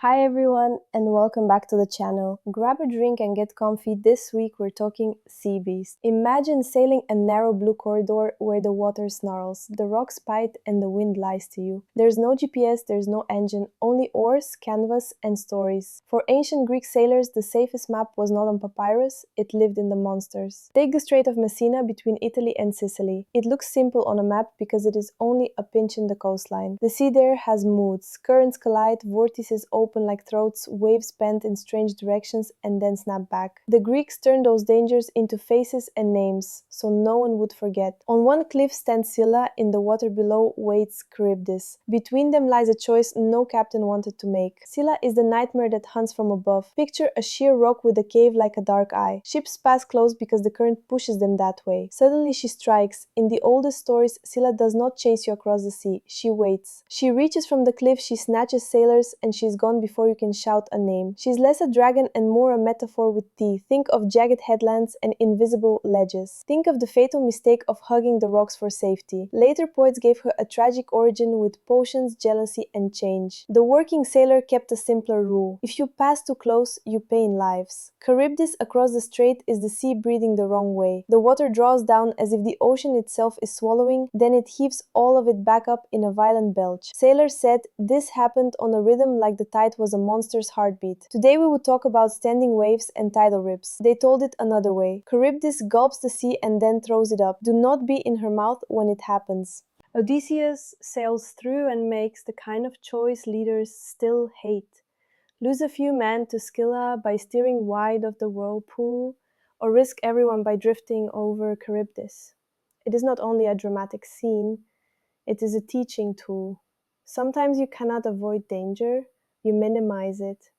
Hi everyone and welcome back to the channel. Grab a drink and get comfy. This week we're talking sea beast. Imagine sailing a narrow blue corridor where the water snarls, the rocks bite and the wind lies to you. There's no GPS, there's no engine, only oars, canvas and stories. For ancient Greek sailors, the safest map was not on papyrus, it lived in the monsters. Take the Strait of Messina between Italy and Sicily. It looks simple on a map because it is only a pinch in the coastline. The sea there has moods, currents collide, vortices open like throats, waves bend in strange directions and then snap back. The Greeks turned those dangers into faces and names, so no one would forget. On one cliff stands Scylla, in the water below waits Charybdis. Between them lies a choice no captain wanted to make. Scylla is the nightmare that hunts from above. Picture a sheer rock with a cave like a dark eye. Ships pass close because the current pushes them that way. Suddenly she strikes. In the oldest stories, Scylla does not chase you across the sea, she waits. She reaches from the cliff, she snatches sailors, and she's gone before you can shout a name. She's less a dragon and more a metaphor with teeth. Think of jagged headlands and invisible ledges. Think of the fatal mistake of hugging the rocks for safety. Later poets gave her a tragic origin with potions, jealousy and change. The working sailor kept a simpler rule. If you pass too close, you pay in lives. Charybdis across the strait is the sea breathing the wrong way. The water draws down as if the ocean itself is swallowing, then it heaves all of it back up in a violent belch. Sailors said this happened on a rhythm like the tide was a monster's heartbeat. Today we would talk about standing waves and tidal rips. They told it another way. Charybdis gulps the sea and then throws it up. Do not be in her mouth when it happens. Odysseus sails through and makes the kind of choice leaders still hate. Lose a few men to Scylla by steering wide of the whirlpool, or risk everyone by drifting over Charybdis. It is not only a dramatic scene, it is a teaching tool. Sometimes you cannot avoid danger, you minimize it.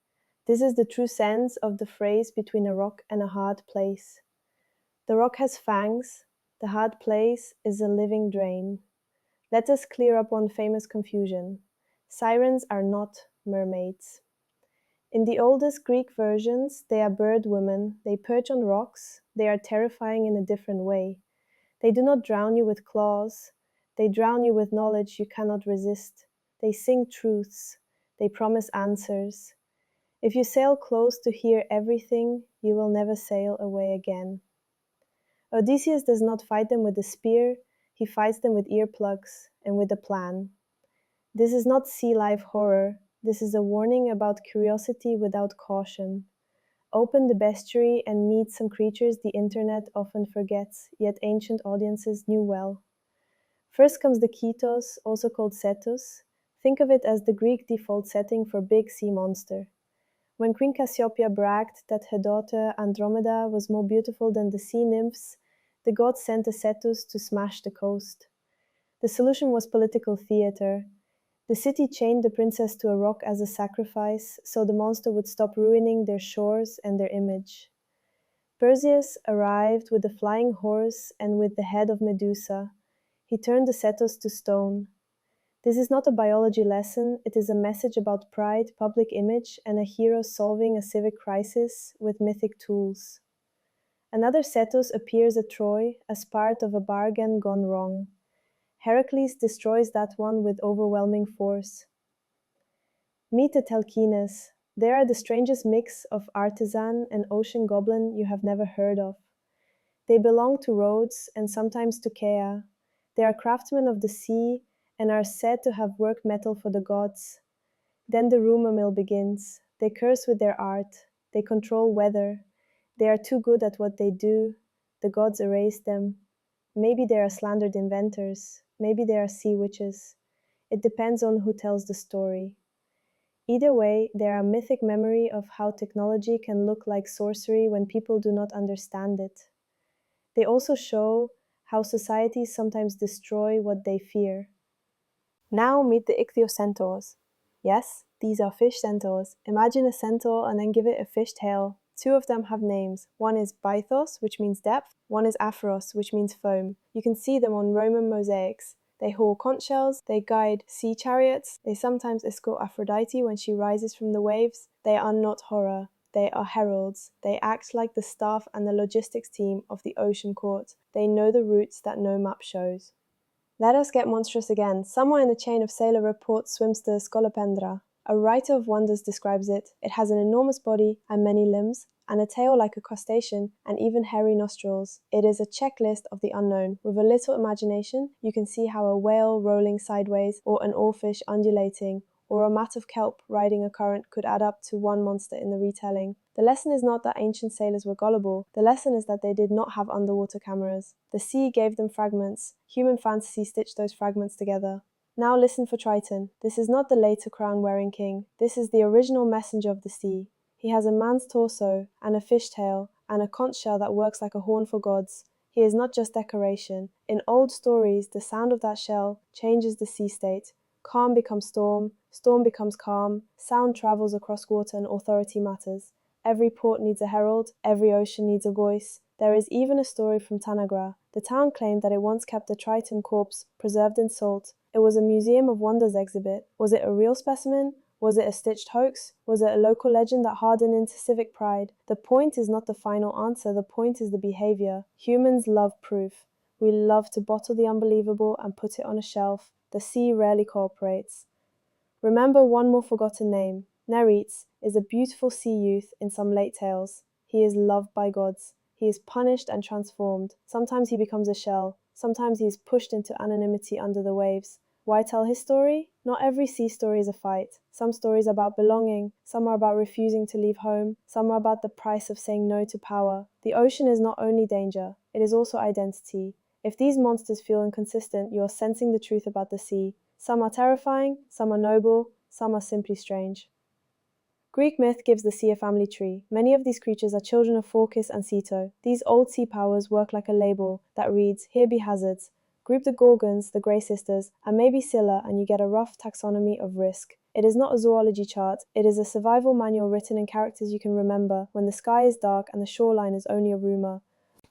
This is the true sense of the phrase between a rock and a hard place. The rock has fangs, the hard place is a living drain. Let us clear up one famous confusion. Sirens are not mermaids. In the oldest Greek versions, they are bird women, they perch on rocks, they are terrifying in a different way. They do not drown you with claws, they drown you with knowledge you cannot resist. They sing truths, they promise answers. If you sail close to hear everything, you will never sail away again. Odysseus does not fight them with a spear, he fights them with earplugs and with a plan. This is not sea life horror, this is a warning about curiosity without caution. Open the bestiary and meet some creatures the internet often forgets, yet ancient audiences knew well. First comes the Cetus, also called Cetus. Think of it as the Greek default setting for big sea monster. When Queen Cassiopeia bragged that her daughter Andromeda was more beautiful than the sea nymphs, the gods sent a Cetus to smash the coast. The solution was political theater. The city chained the princess to a rock as a sacrifice, so the monster would stop ruining their shores and their image. Perseus arrived with a flying horse and with the head of Medusa. He turned the Cetus to stone. This is not a biology lesson, it is a message about pride, public image, and a hero solving a civic crisis with mythic tools. Another Cetus appears at Troy as part of a bargain gone wrong. Heracles destroys that one with overwhelming force. Meet the Telchines. They are the strangest mix of artisan and ocean goblin you have never heard of. They belong to Rhodes and sometimes to Chaea. They are craftsmen of the sea and are said to have worked metal for the gods. Then the rumor mill begins. They curse with their art. They control weather. They are too good at what they do. The gods erase them. Maybe they are slandered inventors. Maybe they are sea witches. It depends on who tells the story. Either way, they are a mythic memory of how technology can look like sorcery when people do not understand it. They also show how societies sometimes destroy what they fear. Now meet the ichthyocentaurs. Yes, these are fish centaurs. Imagine a centaur and then give it a fish tail. Two of them have names. One is Bythos, which means depth. One is Aphoros, which means foam. You can see them on Roman mosaics. They haul conch shells, they guide sea chariots, they sometimes escort Aphrodite when she rises from the waves. They are not horror. They are heralds. They act like the staff and the logistics team of the ocean court. They know the routes that no map shows. Let us get monstrous again. Somewhere in the chain of sailor reports swims the Scolopendra. A writer of wonders describes it. It has an enormous body and many limbs, and a tail like a crustacean, and even hairy nostrils. It is a checklist of the unknown. With a little imagination, you can see how a whale rolling sideways, or an oarfish undulating, or a mat of kelp riding a current could add up to one monster in the retelling. The lesson is not that ancient sailors were gullible. The lesson is that they did not have underwater cameras. The sea gave them fragments. Human fantasy stitched those fragments together. Now listen for Triton. This is not the later crown-wearing king. This is the original messenger of the sea. He has a man's torso, and a fish tail, and a conch shell that works like a horn for gods. He is not just decoration. In old stories, the sound of that shell changes the sea state. Calm becomes storm, storm becomes calm, sound travels across water and authority matters. Every port needs a herald, every ocean needs a voice. There is even a story from Tanagra. The town claimed that it once kept a Triton corpse preserved in salt. It was a museum of wonders exhibit. Was it a real specimen? Was it a stitched hoax? Was it a local legend that hardened into civic pride? The point is not the final answer, the point is the behavior. Humans love proof. We love to bottle the unbelievable and put it on a shelf. The sea rarely cooperates. Remember one more forgotten name. Neretes is a beautiful sea youth in some late tales. He is loved by gods. He is punished and transformed. Sometimes he becomes a shell. Sometimes he is pushed into anonymity under the waves. Why tell his story? Not every sea story is a fight. Some stories are about belonging. Some are about refusing to leave home. Some are about the price of saying no to power. The ocean is not only danger, it is also identity. If these monsters feel inconsistent, you are sensing the truth about the sea. Some are terrifying, some are noble, some are simply strange. Greek myth gives the sea a family tree. Many of these creatures are children of Phorcys and Cetus. These old sea powers work like a label that reads, "Here be hazards." Group the Gorgons, the Grey Sisters, and maybe Scylla, and you get a rough taxonomy of risk. It is not a zoology chart, it is a survival manual written in characters you can remember when the sky is dark and the shoreline is only a rumor.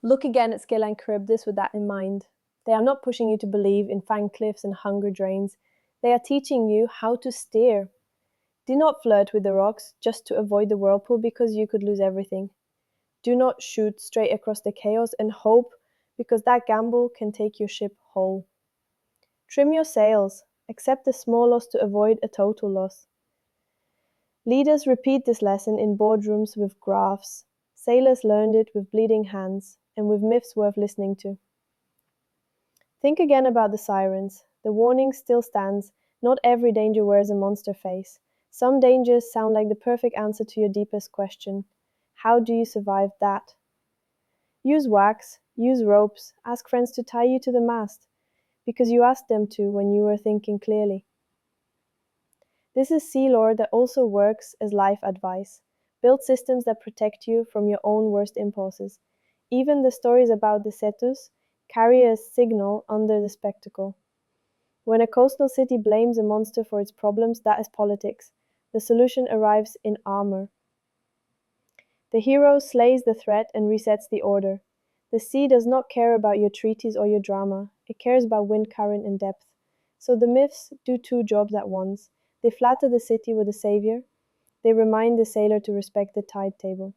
Look again at Scylla and Charybdis with that in mind. They are not pushing you to believe in fanged cliffs and hunger drains. They are teaching you how to steer. Do not flirt with the rocks just to avoid the whirlpool because you could lose everything. Do not shoot straight across the chaos and hope because that gamble can take your ship whole. Trim your sails. Accept a small loss to avoid a total loss. Leaders repeat this lesson in boardrooms with graphs. Sailors learned it with bleeding hands and with myths worth listening to. Think again about the sirens. The warning still stands. Not every danger wears a monster face. Some dangers sound like the perfect answer to your deepest question. How do you survive that? Use wax, use ropes, ask friends to tie you to the mast, because you asked them to when you were thinking clearly. This is sea lore that also works as life advice. Build systems that protect you from your own worst impulses. Even the stories about the Cetus carry a signal under the spectacle. When a coastal city blames a monster for its problems, that is politics. The solution arrives in armor. The hero slays the threat and resets the order. The sea does not care about your treaties or your drama. It cares about wind current and depth. So the myths do two jobs at once. They flatter the city with a savior. They remind the sailor to respect the tide table.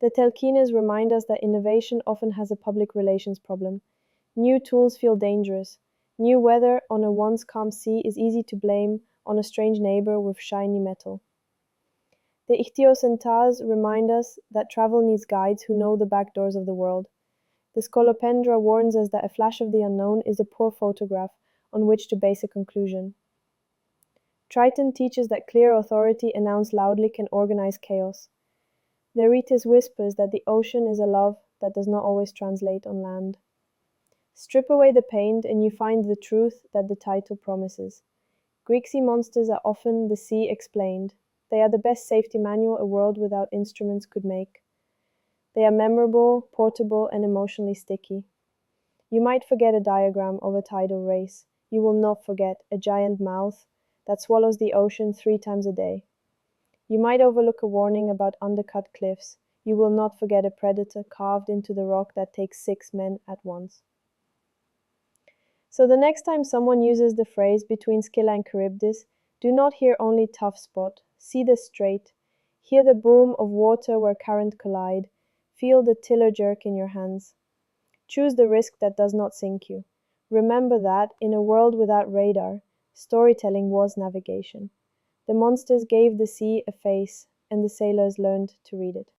The Telchines remind us that innovation often has a public relations problem. New tools feel dangerous. New weather on a once calm sea is easy to blame on a strange neighbor with shiny metal. The ichthyocentaurs remind us that travel needs guides who know the back doors of the world. The Scolopendra warns us that a flash of the unknown is a poor photograph on which to base a conclusion. Triton teaches that clear authority announced loudly can organize chaos. Neretes whispers that the ocean is a love that does not always translate on land. Strip away the paint and you find the truth that the title promises. Greek sea monsters are often the sea explained. They are the best safety manual a world without instruments could make. They are memorable, portable, and emotionally sticky. You might forget a diagram of a tidal race. You will not forget a giant mouth that swallows the ocean 3 times a day. You might overlook a warning about undercut cliffs. You will not forget a predator carved into the rock that takes 6 men at once. So the next time someone uses the phrase between Scylla and Charybdis, do not hear only tough spot. See the strait. Hear the boom of water where current collide. Feel the tiller jerk in your hands. Choose the risk that does not sink you. Remember that, in a world without radar, storytelling was navigation. The monsters gave the sea a face, and the sailors learned to read it.